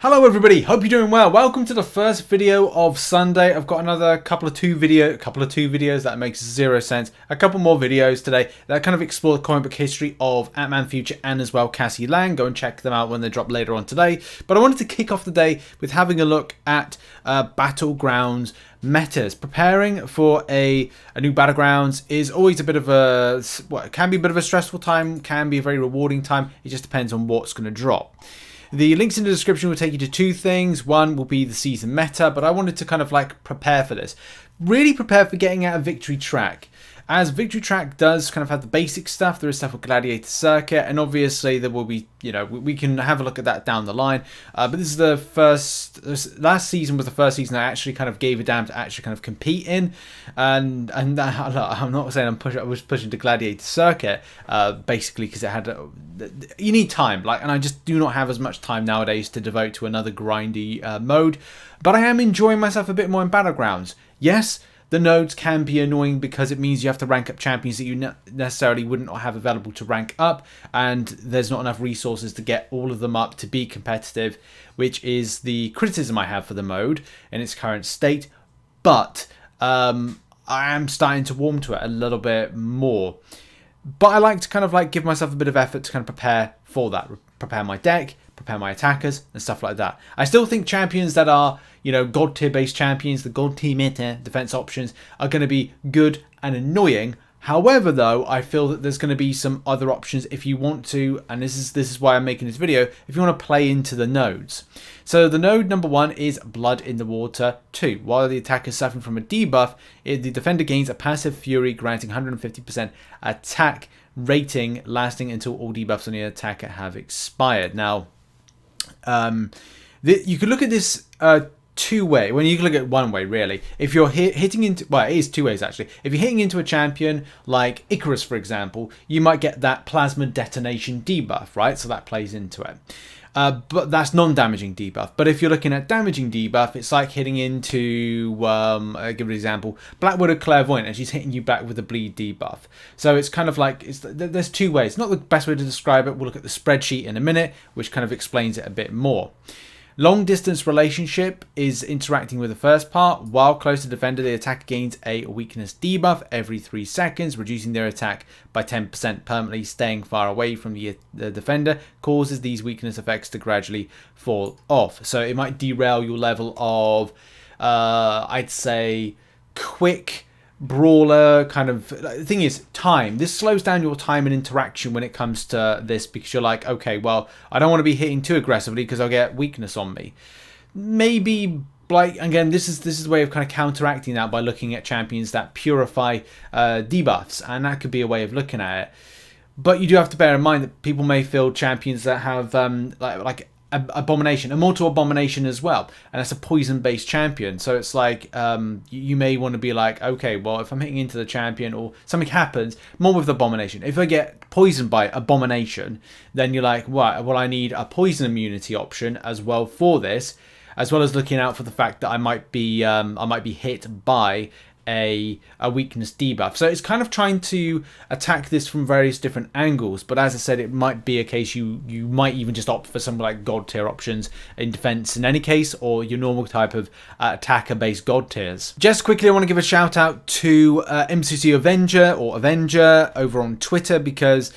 Hello everybody, hope you're doing well. Welcome to the first video of Sunday. I've got another couple of two videos that makes zero sense. A couple more videos today that kind of explore the comic book history of Ant-Man Future and as well Cassie Lang. Go and check them out when they drop later on today. But I wanted to kick off the day with having a look at Battlegrounds metas. Preparing for a new Battlegrounds is always a bit of a, well, it can be a bit of a stressful time, can be a very rewarding time. It just depends on what's going to drop. The links in the description will take you to two things. One will be the season meta, but I wanted to kind of like prepare for this. Really prepare for getting out of Victory Track. As Victory Track does kind of have the basic stuff, there is stuff with Gladiator Circuit, and obviously there will be, you know, we can have a look at that down the line. But this is the first, last season was the first season I actually kind of gave a damn to actually kind of compete in. And I'm not saying I was pushing to Gladiator Circuit, basically because it had, you need time, like, and I just do not have as much time nowadays to devote to another grindy mode. But I am enjoying myself a bit more in Battlegrounds. Yes, the nodes can be annoying because it means you have to rank up champions that you necessarily wouldn't have available to rank up, and there's not enough resources to get all of them up to be competitive, which is the criticism I have for the mode in its current state. But I am starting to warm to it a little bit more. But I like to kind of like give myself a bit of effort to kind of prepare for that, prepare my deck, prepare my attackers and stuff like that. I still think champions that are, you know, god tier based champions, the god tier meta defense options are going to be good and annoying. However, though, I feel that there's going to be some other options if you want to, and this is why I'm making this video, if you want to play into the nodes. So the node number 1 is Blood in the Water 2. While the attacker is suffering from a debuff, the defender gains a passive fury granting 150% attack rating lasting until all debuffs on the attacker have expired. Now, you could look at this two-way. When you can look at it one way, really. If you're hitting into, well, it is two ways actually. If you're hitting into a champion like Icarus, for example, you might get that plasma detonation debuff, right? So that plays into it. But that's non-damaging debuff. But if you're looking at damaging debuff, it's like hitting into, I'll give an example, Black Widow Clairvoyant, and she's hitting you back with a bleed debuff. So it's kind of like, there's two ways. Not the best way to describe it. We'll look at the spreadsheet in a minute, which kind of explains it a bit more. Long distance relationship is interacting with the first part. While close to defender, the attacker gains a weakness debuff every 3 seconds, reducing their attack by 10% permanently. Staying far away from the defender causes these weakness effects to gradually fall off. So it might derail your level of, I'd say, quick brawler kind of. The thing is, time. This slows down your time and interaction when it comes to this, because you're like, okay, well, I don't want to be hitting too aggressively because I'll get weakness on me. Maybe, like, again, this is a way of kind of counteracting that by looking at champions that purify debuffs, and that could be a way of looking at it. But you do have to bear in mind that people may field champions that have like Abomination, Immortal Abomination as well, and that's a poison based champion. So it's like, you may want to be like, okay, well, if I'm hitting into the champion or something happens, more with Abomination. If I get poisoned by Abomination, then you're like, well, I need a poison immunity option as well for this, as well as looking out for the fact that I might be hit by a weakness debuff. So it's kind of trying to attack this from various different angles, but as I said, it might be a case you might even just opt for some like god tier options in defense in any case, or your normal type of attacker based god tiers. Just quickly, I want to give a shout out to MCOC Avenger over on Twitter, because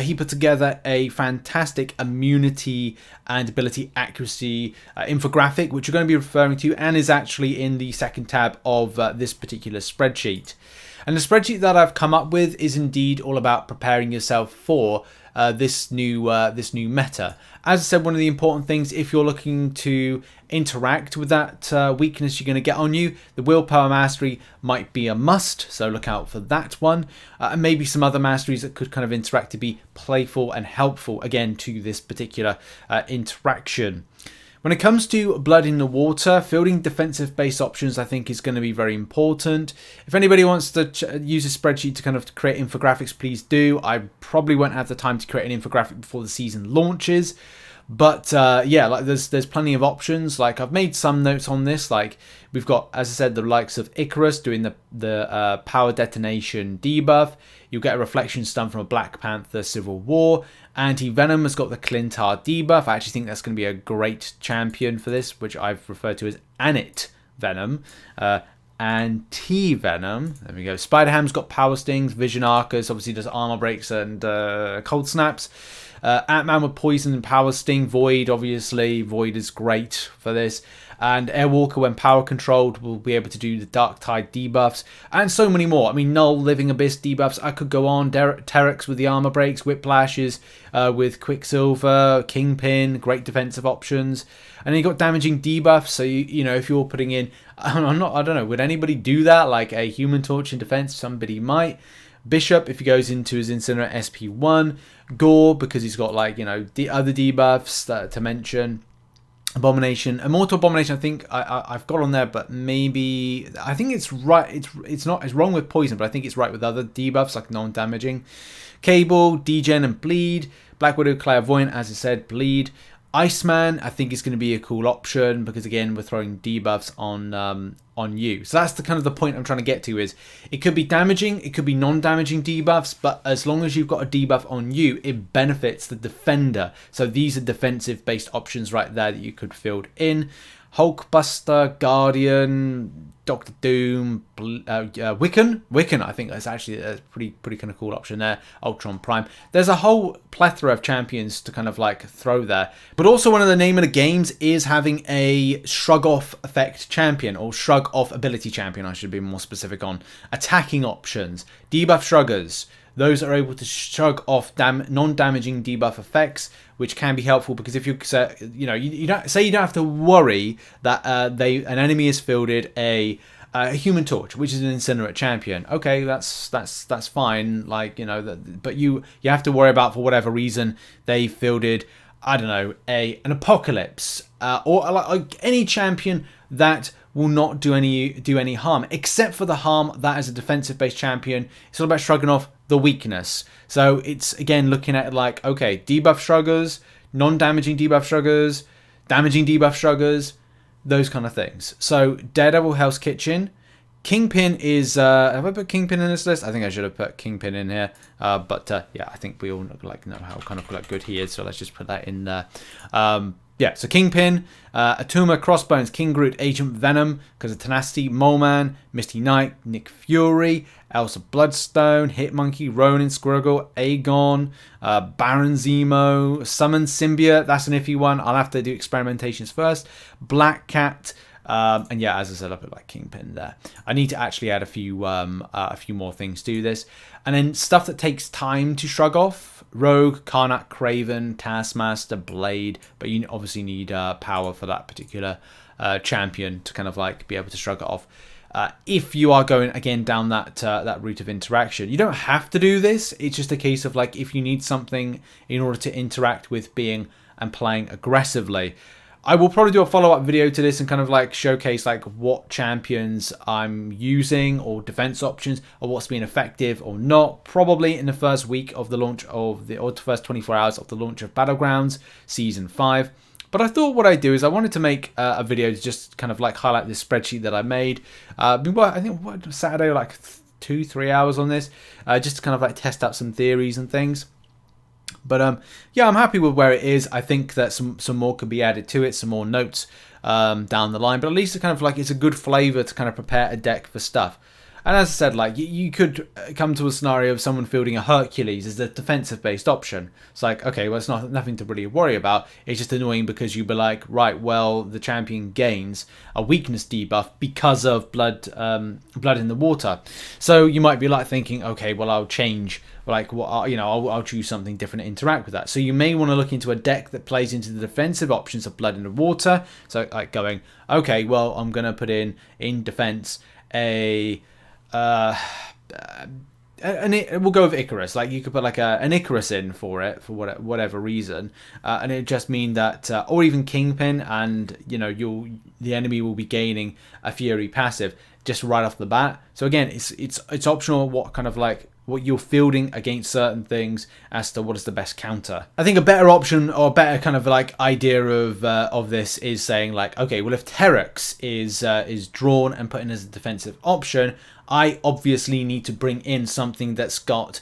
he put together a fantastic immunity and ability accuracy infographic, which you're going to be referring to, and is actually in the second tab of this particular spreadsheet. And the spreadsheet that I've come up with is indeed all about preparing yourself for this new meta. As I said, one of the important things, if you're looking to interact with that weakness you're going to get on you, the willpower mastery might be a must, so look out for that one, and maybe some other masteries that could kind of interact to be playful and helpful again to this particular interaction. When it comes to Blood in the Water, fielding defensive-based options I think is going to be very important. If anybody wants to use a spreadsheet to kind of create infographics, please do. I probably won't have the time to create an infographic before the season launches. But yeah, like there's plenty of options. Like I've made some notes on this. Like we've got, as I said, the likes of Icarus doing the power detonation debuff. You'll get a reflection stun from a Black Panther Civil War. Anti-Venom has got the Clintar debuff. I actually think that's going to be a great champion for this, which I've referred to as Anit Venom. Anti-Venom. There we go. Spider-Ham's got Power Stings. Vision Arcus obviously does armor breaks and cold snaps. Ant-Man with Poison and Power Sting. Void, obviously. Void is great for this. And Airwalker, when power controlled, will be able to do the Dark Tide debuffs. And so many more. I mean, Null, Living Abyss debuffs. I could go on. Terex with the armor breaks. Whiplashes with Quicksilver. Kingpin. Great defensive options. And then you got damaging debuffs. So, you know, if you're putting in... I don't know. Would anybody do that? Like a Human Torch in defense? Somebody might. Bishop, if he goes into his Incinerate SP1. Gore, because he's got, like, you know, the other debuffs to mention. Abomination, Immortal Abomination. I think I've got on there, but maybe I think it's right. It's not. It's wrong with Poison, but I think it's right with other debuffs like non-damaging. Cable, Degen, and Bleed. Black Widow, Clairvoyant, as I said, Bleed. Iceman, I think is going to be a cool option because again we're throwing debuffs on you. So that's the kind of the point I'm trying to get to is it could be damaging, it could be non-damaging debuffs, but as long as you've got a debuff on you, it benefits the defender. So these are defensive based options right there that you could field in. Hulkbuster, Guardian, Doctor Doom, Wiccan. I think that's actually a pretty kind of cool option there. Ultron Prime. There's a whole plethora of champions to kind of like throw there. But also one of the name of the games is having a shrug off effect champion, or shrug off ability champion. I should be more specific on attacking options. Debuff shruggers. Those are able to shrug off non-damaging debuff effects, which can be helpful because if you don't have to worry that an enemy has fielded a Human Torch, which is an Incinerate champion. Okay, that's fine. Like but you have to worry about for whatever reason they fielded, I don't know, an Apocalypse or like any champion that will not do any harm, except for the harm that as a defensive based champion. It's all about shrugging off the weakness. So it's again looking at it like, okay, debuff shruggers, non-damaging debuff shruggers, damaging debuff shruggers, those kind of things. So Daredevil, Hell's Kitchen. Kingpin is have I put Kingpin in this list? I think I should have put Kingpin in here, but yeah, I think we all know how kind of good he is, so let's just put that in there. Yeah, so Kingpin, Atuma, Crossbones, King Groot, Agent Venom, because of Tenacity, Mole Man, Misty Knight, Nick Fury, Elsa Bloodstone, Hitmonkey, Ronin, Squirrel, Aegon, Baron Zemo, Summon Symbiote, that's an iffy one. I'll have to do experimentations first. Black Cat, and yeah, as I said, I put like Kingpin there. I need to actually add a few more things to this. And then stuff that takes time to shrug off. Rogue, Karnak, Craven, Taskmaster, Blade, but you obviously need power for that particular champion to kind of like be able to shrug it off. If you are going again down that route of interaction, you don't have to do this. It's just a case of like if you need something in order to interact with being and playing aggressively. I will probably do a follow-up video to this and kind of like showcase like what champions I'm using or defense options or what's been effective or not. Probably in the first week of the launch of or the first 24 hours of the launch of Battlegrounds Season 5. But I thought what I'd do is I wanted to make a video to just kind of like highlight this spreadsheet that I made. I think Saturday, like 2-3 hours on this, just to kind of like test out some theories and things. But yeah, I'm happy with where it is. I think that some more could be added to it, some more notes down the line. But at least it kind of like it's a good flavor to kind of prepare a deck for stuff. And as I said, like you could come to a scenario of someone fielding a Hercules as a defensive-based option. It's like, okay, well, it's nothing to really worry about. It's just annoying because you'd be like, right, well, the champion gains a weakness debuff because of blood in the water. So you might be like thinking, okay, well, I'll change. Like, I'll choose something different to interact with that. So you may want to look into a deck that plays into the defensive options of blood in the water. So like going, okay, well, I'm gonna put in defense we'll go with Icarus. Like you could put like an Icarus in for it for whatever reason, and it just mean that, or even Kingpin, and the enemy will be gaining a Fury passive just right off the bat. So again, it's optional what kind of like what you're fielding against certain things as to what is the best counter. I think a better option or a better kind of like idea of this is saying like, okay, well if Terex is drawn and put in as a defensive option, I obviously need to bring in something that's got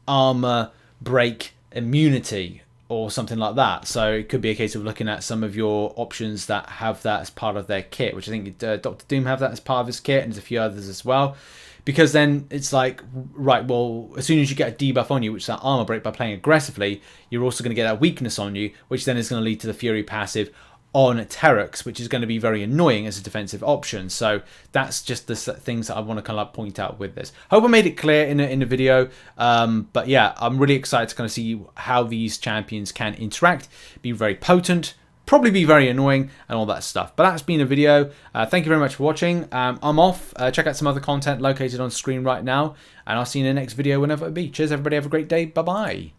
armor break immunity or something like that. So it could be a case of looking at some of your options that have that as part of their kit, which I think Dr. Doom have that as part of his kit, and there's a few others as well. Because then it's like, right, well, as soon as you get a debuff on you, which is that armor break by playing aggressively, you're also going to get that weakness on you, which then is going to lead to the Fury passive on Terex, which is going to be very annoying as a defensive option. So that's just the things that I want to kind of like point out with this. Hope I made it clear in the video. But yeah, I'm really excited to kind of see how these champions can interact, be very potent, probably be very annoying and all that stuff. But that's been a video. Thank you very much for watching. I'm off. Check out some other content located on screen right now, and I'll see you in the next video whenever it be. Cheers everybody, have a great day. Bye bye.